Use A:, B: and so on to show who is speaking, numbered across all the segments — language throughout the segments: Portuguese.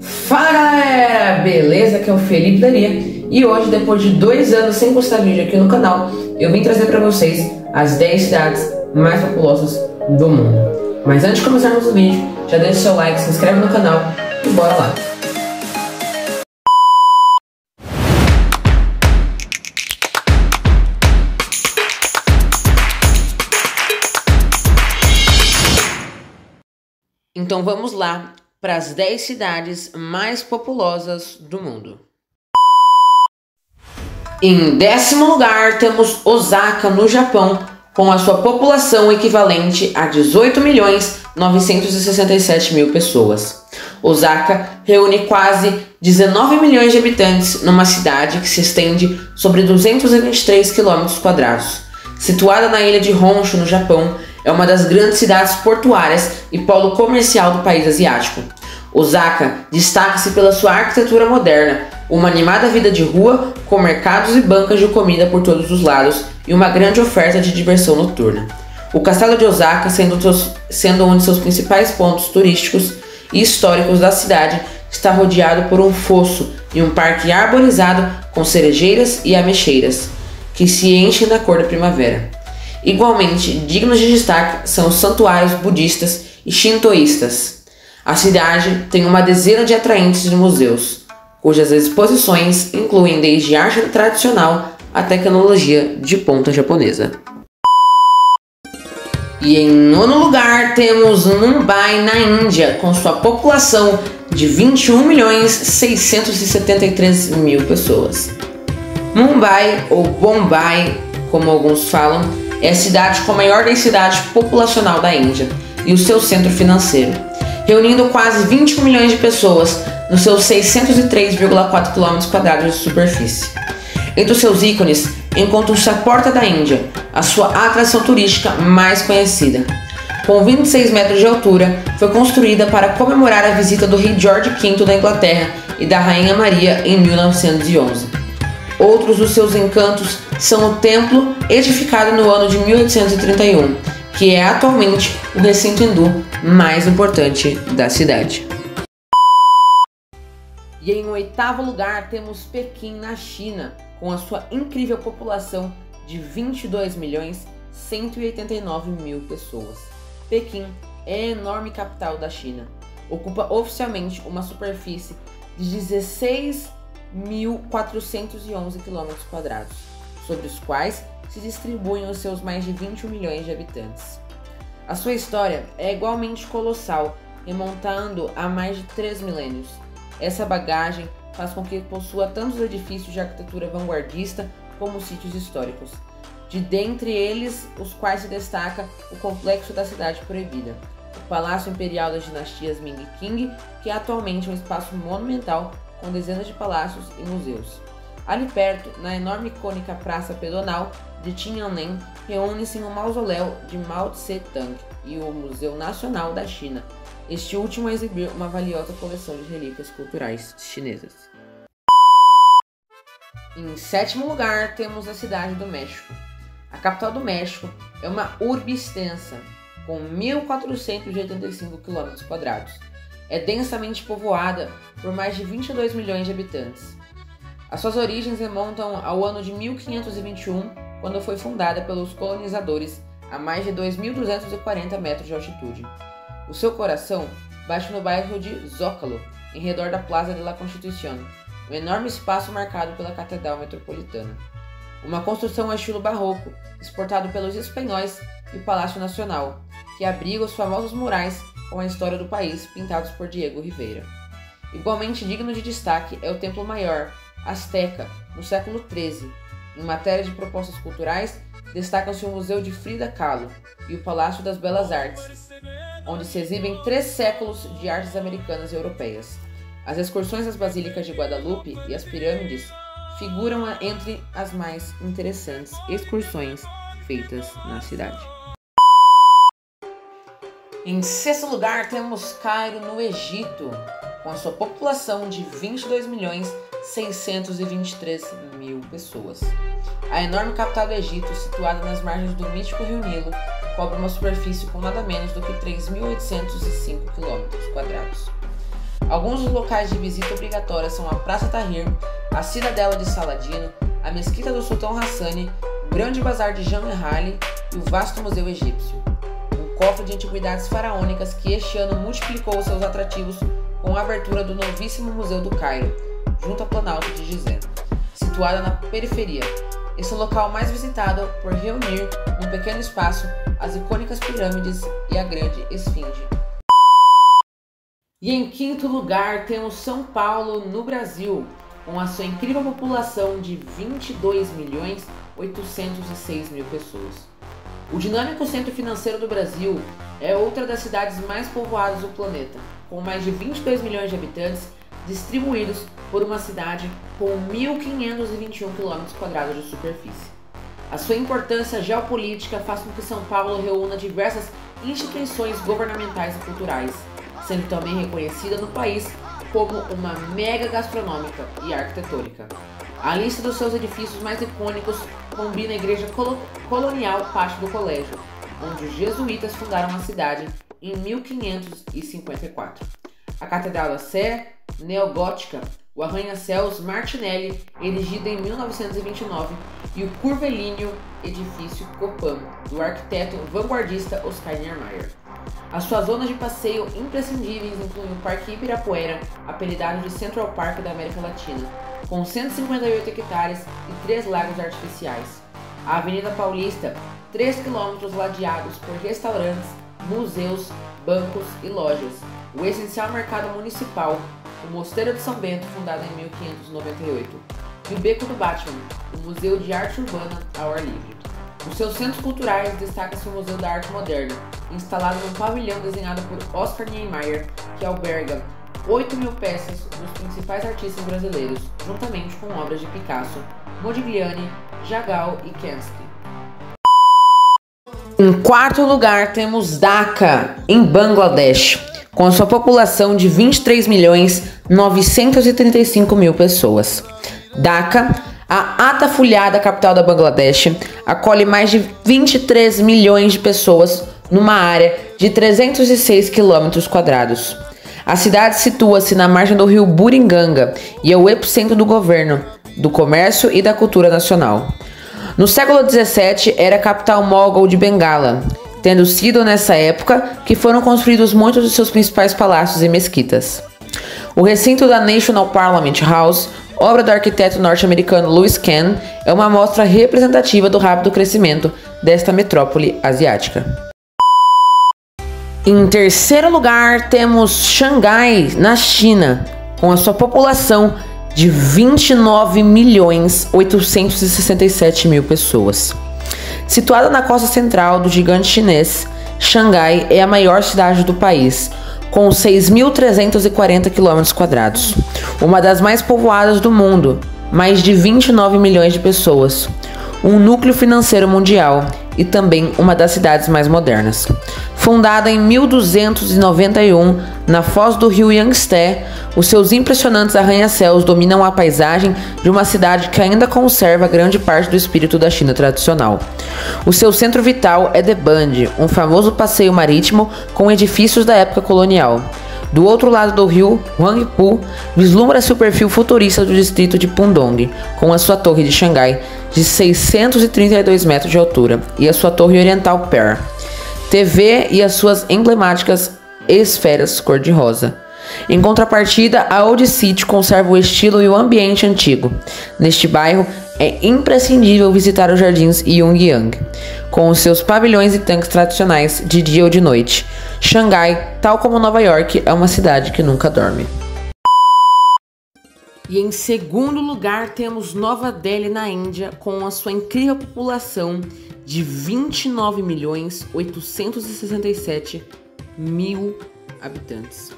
A: Fala galera, beleza? Aqui é o Felipe Daria e hoje, depois de 2 anos sem postar vídeo aqui no canal, eu vim trazer pra vocês as 10 cidades mais populosas do mundo. Mas antes de começarmos o vídeo, já deixa seu like, se inscreve no canal e bora lá! Então vamos lá para as 10 cidades mais populosas do mundo. Em 10º lugar temos Osaka, no Japão, com a sua população equivalente a 18.967.000 pessoas. Osaka reúne quase 19 milhões de habitantes numa cidade que se estende sobre 223 km². Situada na ilha de Honshu, no Japão, é uma das grandes cidades portuárias e polo comercial do país asiático. Osaka destaca-se pela sua arquitetura moderna, uma animada vida de rua com mercados e bancas de comida por todos os lados e uma grande oferta de diversão noturna. O Castelo de Osaka, sendo um de seus principais pontos turísticos e históricos da cidade, está rodeado por um fosso e um parque arborizado com cerejeiras e ameixeiras, que se enchem da cor da primavera. Igualmente dignos de destaque são os santuários budistas e shintoístas. A cidade tem uma dezena de atraentes de museus, cujas exposições incluem desde arte tradicional a tecnologia de ponta japonesa. E em 9º lugar temos Mumbai, na Índia, com sua população de 21.673.000 pessoas. Mumbai, ou Bombai, como alguns falam, é a cidade com a maior densidade populacional da Índia e o seu centro financeiro, reunindo quase 21 milhões de pessoas nos seus 603,4 km² de superfície. Entre os seus ícones encontra-se a Porta da Índia, a sua atração turística mais conhecida. Com 26 metros de altura, foi construída para comemorar a visita do rei George V da Inglaterra e da rainha Maria em 1911. Outros dos seus encantos são o templo, edificado no ano de 1831, que é atualmente o recinto hindu mais importante da cidade. E em 8º lugar temos Pequim, na China, com a sua incrível população de 22.189.000 pessoas. Pequim é a enorme capital da China. Ocupa oficialmente uma superfície de 16.411 km², sobre os quais se distribuem os seus mais de 21 milhões de habitantes. A sua história é igualmente colossal, remontando a mais de 3 milênios. Essa bagagem faz com que possua tantos edifícios de arquitetura vanguardista como sítios históricos, de dentre eles os quais se destaca o Complexo da Cidade Proibida, o Palácio Imperial das Dinastias Ming e Qing, que é atualmente um espaço monumental com dezenas de palácios e museus. Ali perto, na enorme e icônica Praça Pedonal de Tiananmen, reúne-se o mausoléu de Mao Tse-tung e o Museu Nacional da China, este último a exibir uma valiosa coleção de relíquias culturais chinesas. Em 7º lugar temos a Cidade do México. A capital do México é uma urbe extensa, com 1.485 km². É densamente povoada por mais de 22 milhões de habitantes. As suas origens remontam ao ano de 1521, quando foi fundada pelos colonizadores a mais de 2.240 metros de altitude. O seu coração bate no bairro de Zócalo, em redor da Plaza de la Constitución, um enorme espaço marcado pela Catedral Metropolitana. Uma construção ao estilo barroco, exportado pelos espanhóis, e o Palácio Nacional, que abriga os famosos murais com a história do país pintados por Diego Rivera. Igualmente digno de destaque é o Templo Maior, Azteca, no século XIII. Em matéria de propostas culturais, destacam-se o Museu de Frida Kahlo e o Palácio das Belas Artes, onde se exibem 3 séculos de artes americanas e europeias. As excursões às Basílicas de Guadalupe e às Pirâmides figuram entre as mais interessantes excursões feitas na cidade. Em 6º lugar temos Cairo, no Egito, com a sua população de 22.623.000 pessoas. A enorme capital do Egito, situada nas margens do mítico rio Nilo, cobre uma superfície com nada menos do que 3.805 km². Alguns dos locais de visita obrigatória são a Praça Tahrir, a Cidadela de Saladino, a Mesquita do Sultão Hassani, o Grande Bazar de Jean Merali e o vasto Museu Egípcio. Um cofre de antiguidades faraônicas que este ano multiplicou seus atrativos com a abertura do novíssimo Museu do Cairo, junto ao Planalto de Gizé, situada na periferia. Esse é o local mais visitado por reunir, num pequeno espaço, as icônicas pirâmides e a grande esfinge. E em quinto lugar temos São Paulo, no Brasil, com a sua incrível população de 22.806.000 pessoas. O dinâmico centro financeiro do Brasil é outra das cidades mais povoadas do planeta, com mais de 22 milhões de habitantes distribuídos por uma cidade com 1.521 km² de superfície. A sua importância geopolítica faz com que São Paulo reúna diversas instituições governamentais e culturais, sendo também reconhecida no país como uma mega gastronômica e arquitetônica. A lista dos seus edifícios mais icônicos combina a igreja colonial Pátio do Colégio, onde os jesuítas fundaram a cidade em 1554. A Catedral da Sé, neogótica, o Arranha-Céus Martinelli, erigida em 1929, e o curvilíneo edifício Copan, do arquiteto vanguardista Oscar Niemeyer. As suas zonas de passeio imprescindíveis incluem o Parque Ibirapuera, apelidado de Central Park da América Latina, com 158 hectares e 3 lagos artificiais. A Avenida Paulista, 3 quilômetros ladeados por restaurantes, museus, bancos e lojas. O essencial mercado municipal, o Mosteiro de São Bento, fundado em 1598. E o Beco do Batman, o Museu de Arte Urbana ao ar livre. Os seus centros culturais destaca-se o Museu da Arte Moderna, instalado num pavilhão desenhado por Oscar Niemeyer, que alberga 8.000 peças dos principais artistas brasileiros, juntamente com obras de Picasso, Modigliani, Chagall e Kandinsky. Em quarto lugar temos Dhaka, em Bangladesh, com sua população de 23.935.000 pessoas. Dhaka, a atafolhada capital da Bangladesh, acolhe mais de 23 milhões de pessoas numa área de 306 km². A cidade situa-se na margem do rio Buriganga e é o epicentro do governo, do comércio e da cultura nacional. No século XVII era a capital mogol de Bengala, tendo sido nessa época que foram construídos muitos de seus principais palácios e mesquitas. O recinto da National Parliament House, obra do arquiteto norte-americano Louis Kahn, é uma amostra representativa do rápido crescimento desta metrópole asiática. Em terceiro lugar temos Xangai, na China, com a sua população de 29.867.000 pessoas. Situada na costa central do gigante chinês, Xangai é a maior cidade do país, com 6.340 km², uma das mais povoadas do mundo, mais de 29 milhões de pessoas, um núcleo financeiro mundial e também uma das cidades mais modernas. Fundada em 1291 na foz do rio Yangtze, os seus impressionantes arranha-céus dominam a paisagem de uma cidade que ainda conserva grande parte do espírito da China tradicional. O seu centro vital é Deband, um famoso passeio marítimo com edifícios da época colonial. Do outro lado do rio, Huangpu vislumbra-se o perfil futurista do distrito de Pudong, com a sua torre de Xangai de 632 metros de altura e a sua torre oriental Pearl TV e as suas emblemáticas esferas cor-de-rosa. Em contrapartida, a Old City conserva o estilo e o ambiente antigo. Neste bairro, é imprescindível visitar os jardins Yongyang, com os seus pavilhões e tanques tradicionais de dia ou de noite. Xangai, tal como Nova York, é uma cidade que nunca dorme. E em segundo lugar temos Nova Delhi, na Índia, com a sua incrível população de 29.867.000 habitantes.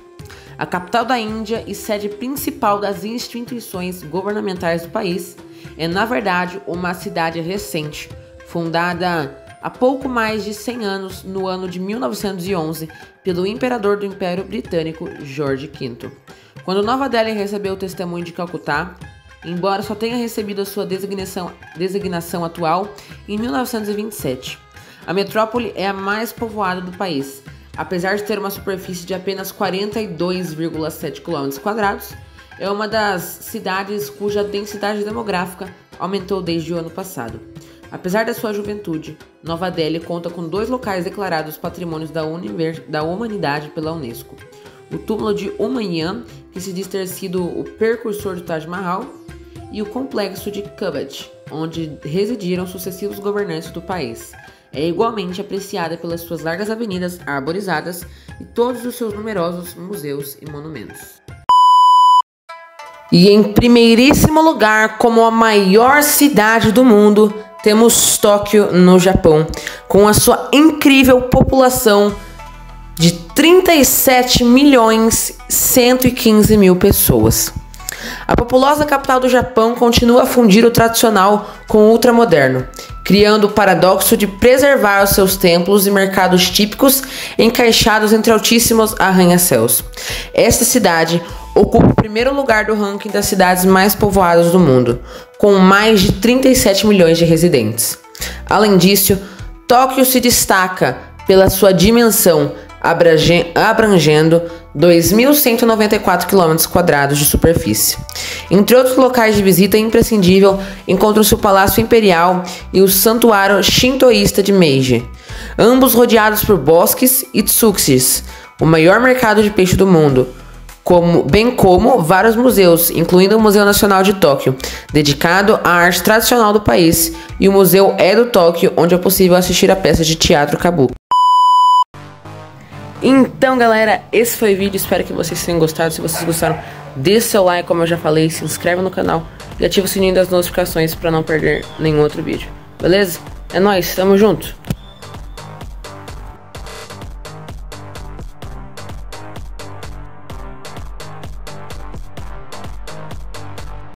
A: A capital da Índia e sede principal das instituições governamentais do país, é na verdade uma cidade recente, fundada há pouco mais de 100 anos, no ano de 1911, pelo imperador do Império Britânico, George V. Quando Nova Delhi recebeu o testemunho de Calcutá, embora só tenha recebido a sua designação atual em 1927. A metrópole é a mais povoada do país, Apesar de ter uma superfície de apenas 42,7 km², é uma das cidades cuja densidade demográfica aumentou desde o ano passado. Apesar da sua juventude, Nova Delhi conta com 2 locais declarados Patrimônios da Humanidade pela Unesco. O túmulo de Humayun, que se diz ter sido o precursor do Taj Mahal, e o complexo de Cubadh, onde residiram sucessivos governantes do país. É igualmente apreciada pelas suas largas avenidas arborizadas e todos os seus numerosos museus e monumentos. E em primeiríssimo lugar, como a maior cidade do mundo, temos Tóquio, no Japão, com a sua incrível população de 37.115.000 pessoas. A populosa capital do Japão continua a fundir o tradicional com o ultramoderno, criando o paradoxo de preservar os seus templos e mercados típicos encaixados entre altíssimos arranha-céus. Esta cidade ocupa o primeiro lugar do ranking das cidades mais povoadas do mundo, com mais de 37 milhões de residentes. Além disso, Tóquio se destaca pela sua dimensão, abrangendo 2.194 km² de superfície. Entre outros locais de visita imprescindível, encontram-se o Palácio Imperial e o Santuário Shintoísta de Meiji, ambos rodeados por bosques e tsukishis, o maior mercado de peixe do mundo, bem como vários museus, incluindo o Museu Nacional de Tóquio, dedicado à arte tradicional do país, e o Museu Edo Tóquio, onde é possível assistir a peça de teatro kabuki. Então, galera, esse foi o vídeo, espero que vocês tenham gostado. Se vocês gostaram, deixe seu like, como eu já falei, se inscreve no canal e ativa o sininho das notificações para não perder nenhum outro vídeo, beleza? É nóis, tamo junto!